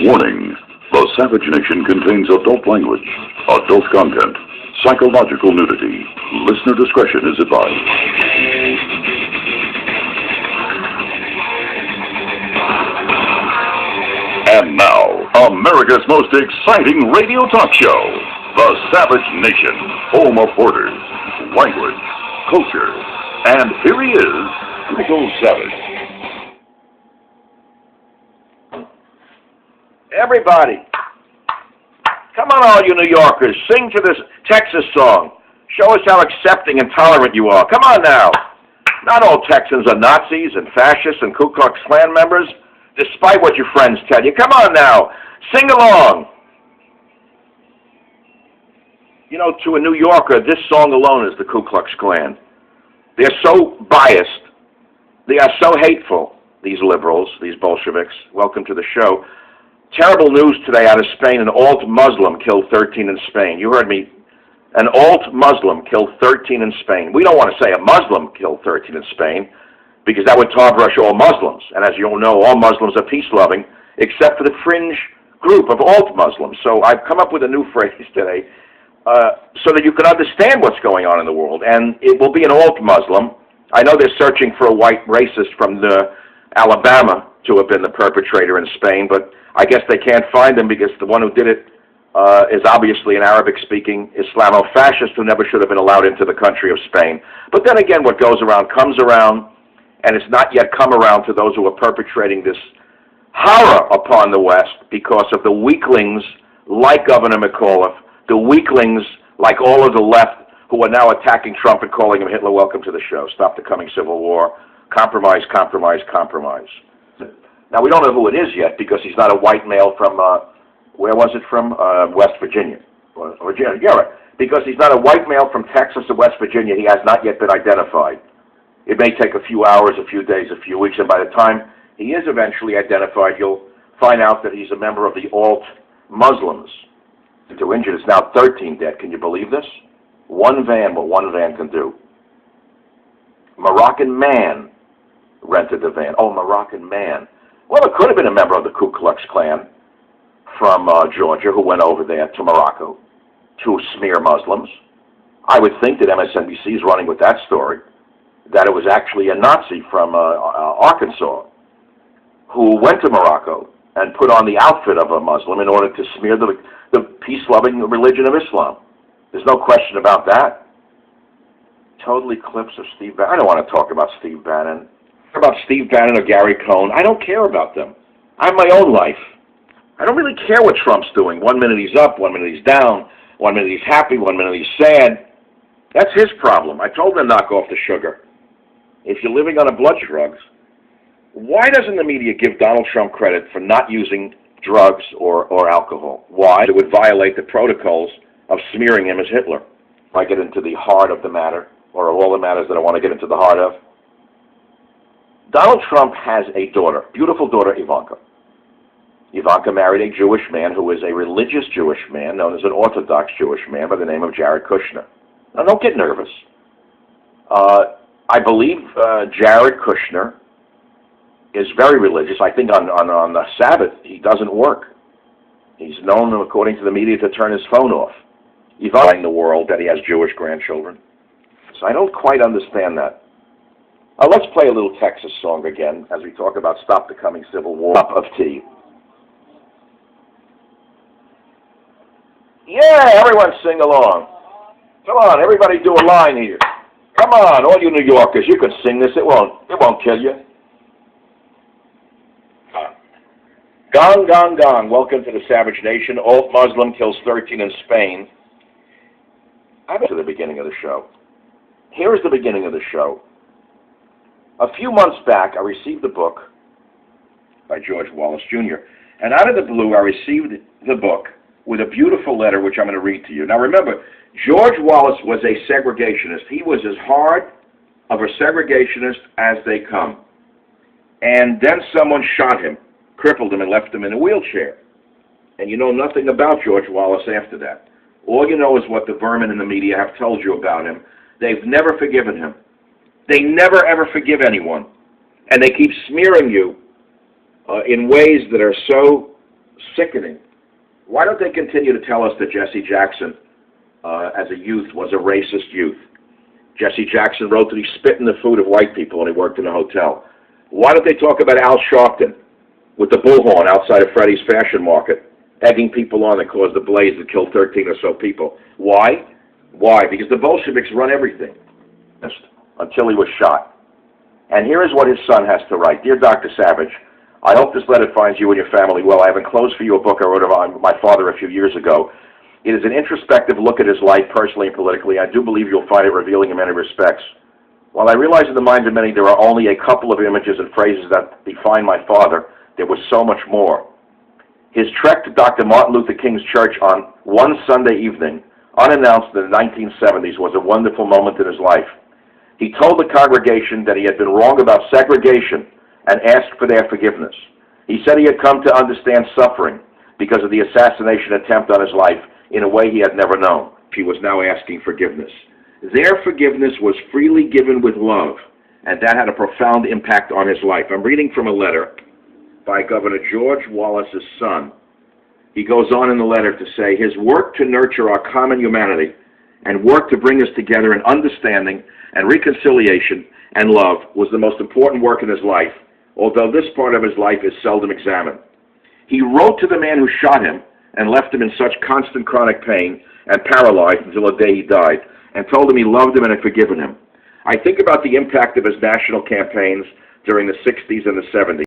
Warning: the Savage Nation contains adult language, adult content, psychological nudity. Listener discretion is advised. And now, America's most exciting radio talk show, The Savage Nation, home of borders, language, culture, and here he is, Michael Savage. Everybody, come on, all you New Yorkers, sing to this Texas song. Show us how accepting and tolerant you are. Come on now. Not all Texans are Nazis and fascists and Ku Klux Klan members, despite what your friends tell you. Come on now. Sing along. You know, to a New Yorker, this song alone is the Ku Klux Klan. They're so biased. They are so hateful, these liberals, these Bolsheviks. Welcome to the show. Terrible news today out of Spain. An alt-Muslim killed 13 in Spain. You heard me. An alt-Muslim killed 13 in Spain. We don't want to say a Muslim killed 13 in Spain because that would tar-brush all Muslims. And as you all know, all Muslims are peace-loving except for the fringe group of alt-Muslims. So I've come up with a new phrase today so that you can understand what's going on in the world. And it will be an alt-Muslim. I know they're searching for a white racist from Alabama to have been the perpetrator in Spain, but I guess they can't find him because the one who did it is obviously an Arabic-speaking Islamo-fascist who never should have been allowed into the country of Spain. But then again, what goes around comes around, and it's not yet come around to those who are perpetrating this horror upon the West because of the weaklings like Governor McAuliffe, the weaklings like all of the left who are now attacking Trump and calling him Hitler. Welcome to the show. Stop the coming civil war. Compromise, compromise, compromise. Now, we don't know who it is yet because he's not a white male from, where was it from? West Virginia. Virginia, yeah, right. Because he's not a white male from Texas or West Virginia, he has not yet been identified. It may take a few hours, a few days, a few weeks, and by the time he is eventually identified, you'll find out that he's a member of the alt-Muslims. To injured, it's now 13 dead. Can you believe this? What one van can do. Moroccan man rented the van. Oh, Moroccan man. Well, it could have been a member of the Ku Klux Klan from Georgia who went over there to Morocco to smear Muslims. I would think that MSNBC is running with that story, that it was actually a Nazi from Arkansas who went to Morocco and put on the outfit of a Muslim in order to smear the peace-loving religion of Islam. There's no question about that. Total eclipse of Steve Bannon. I don't want to talk about Steve Bannon. About Steve Bannon or Gary Cohn. I don't care about them. I have my own life. I don't really care what Trump's doing. 1 minute he's up, 1 minute he's down, 1 minute he's happy, 1 minute he's sad. That's his problem. I told him to knock off the sugar. If you're living on a blood drugs, why doesn't the media give Donald Trump credit for not using drugs or alcohol? Why? It would violate the protocols of smearing him as Hitler. If I get into the heart of the matter, or all the matters that I want to get into the heart of, Donald Trump has a daughter, beautiful daughter, Ivanka. Ivanka married a Jewish man who is a religious Jewish man, known as an Orthodox Jewish man by the name of Jared Kushner. Now, don't get nervous. I believe Jared Kushner is very religious. I think on the Sabbath, he doesn't work. He's known, according to the media, to turn his phone off. Ivanka in the world that he has Jewish grandchildren. So I don't quite understand that. Let's play a little Texas song again as we talk about Stop the Coming Civil War. Cup of tea. Yeah, everyone sing along. Come on, everybody do a line here. Come on, all you New Yorkers, you can sing this. It won't kill you. Gong, gong, gong. Welcome to the Savage Nation. Alt-Muslim kills 13 in Spain. I've been to the beginning of the show. Here is the beginning of the show. A few months back, I received a book by George Wallace Jr., and out of the blue, I received the book with a beautiful letter, which I'm going to read to you. Now, remember, George Wallace was a segregationist. He was as hard of a segregationist as they come. And then someone shot him, crippled him, and left him in a wheelchair. And you know nothing about George Wallace after that. All you know is what the vermin in the media have told you about him. They've never forgiven him. They never, ever forgive anyone. And they keep smearing you in ways that are so sickening. Why don't they continue to tell us that Jesse Jackson, as a youth, was a racist youth? Jesse Jackson wrote that he spit in the food of white people when he worked in a hotel. Why don't they talk about Al Sharpton with the bullhorn outside of Freddy's Fashion Market, egging people on that caused the blaze that killed 13 or so people? Why? Why? Because the Bolsheviks run everything. Until he was shot. And here is what his son has to write. Dear Dr. Savage, I hope this letter finds you and your family well. I have enclosed for you a book I wrote about my father a few years ago. It is an introspective look at his life, personally and politically. I do believe you'll find it revealing in many respects. While I realize in the minds of many there are only a couple of images and phrases that define my father, there was so much more. His trek to Dr. Martin Luther King's church on one Sunday evening, unannounced in the 1970s, was a wonderful moment in his life. He told the congregation that he had been wrong about segregation and asked for their forgiveness. He said he had come to understand suffering because of the assassination attempt on his life in a way he had never known. He was now asking forgiveness. Their forgiveness was freely given with love, and that had a profound impact on his life. I'm reading from a letter by Governor George Wallace's son. He goes on in the letter to say, his work to nurture our common humanity and work to bring us together in understanding and reconciliation and love was the most important work in his life, although this part of his life is seldom examined. He wrote to the man who shot him and left him in such constant chronic pain and paralyzed until the day he died, and told him he loved him and had forgiven him. I think about the impact of his national campaigns during the 60s and the 70s.